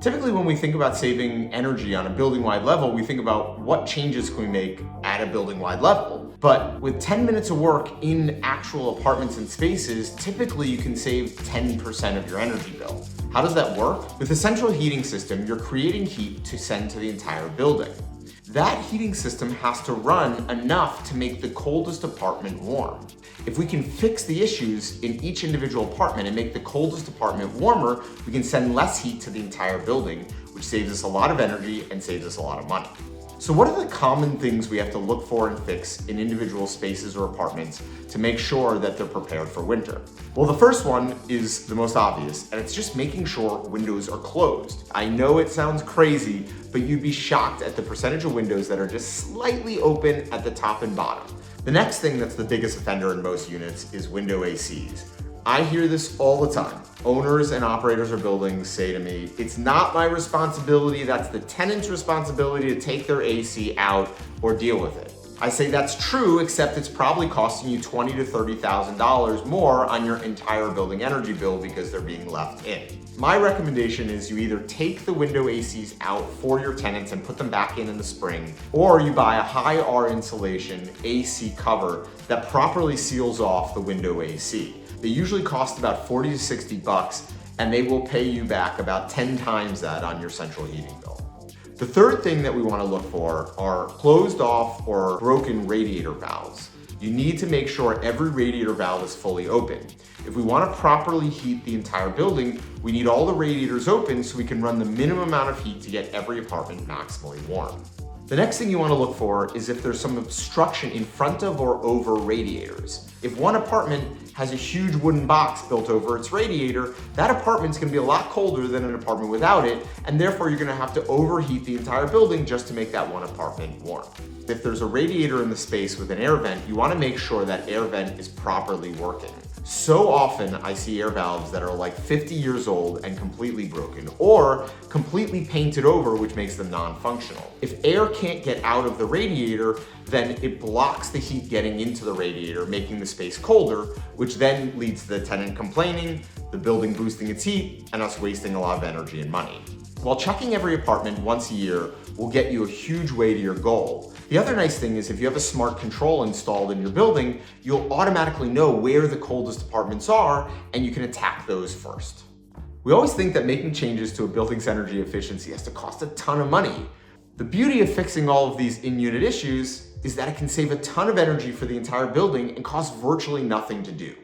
Typically, when we think about saving energy on a building-wide level, we think about what changes can we make at a building-wide level. But with 10 minutes of work in actual apartments and spaces, typically you can save 10% of your energy bill. How does that work? With a central heating system, you're creating heat to send to the entire building. That heating system has to run enough to make the coldest apartment warm. If we can fix the issues in each individual apartment and make the coldest apartment warmer, we can send less heat to the entire building, which saves us a lot of energy and saves us a lot of money. So what are the common things we have to look for and fix in individual spaces or apartments to make sure that they're prepared for winter? Well, the first one is the most obvious, and it's just making sure windows are closed. I know it sounds crazy, but you'd be shocked at the percentage of windows that are just slightly open at the top and bottom. The next thing that's the biggest offender in most units is window ACs. I hear this all the time. Owners and operators of buildings say to me, it's not my responsibility, that's the tenant's responsibility to take their AC out or deal with it. I say that's true, except it's probably costing you $20,000 to $30,000 more on your entire building energy bill because they're being left in. My recommendation is you either take the window ACs out for your tenants and put them back in the spring, or you buy a high R insulation AC cover that properly seals off the window AC. They usually cost about $40 to $60, and they will pay you back about 10 times that on your central heating bill. The third thing that we want to look for are closed off or broken radiator valves. You need to make sure every radiator valve is fully open. If we want to properly heat the entire building, we need all the radiators open so we can run the minimum amount of heat to get every apartment maximally warm. The next thing you want to look for is if there's some obstruction in front of or over radiators. If one apartment has a huge wooden box built over its radiator, that apartment's going to be a lot colder than an apartment without it, and therefore you're going to have to overheat the entire building just to make that one apartment warm. If there's a radiator in the space with an air vent, you want to make sure that air vent is properly working. So often I see air valves that are like 50 years old and completely broken, or completely painted over, which makes them non-functional. If air can't get out of the radiator, then it blocks the heat getting into the radiator, making the space colder, which then leads to the tenant complaining, the building boosting its heat, and us wasting a lot of energy and money. While checking every apartment once a year will get you a huge way to your goal, the other nice thing is if you have a smart control installed in your building, you'll automatically know where the coldest apartments are, and you can attack those first. We always think that making changes to a building's energy efficiency has to cost a ton of money. The beauty of fixing all of these in-unit issues is that it can save a ton of energy for the entire building and cost virtually nothing to do.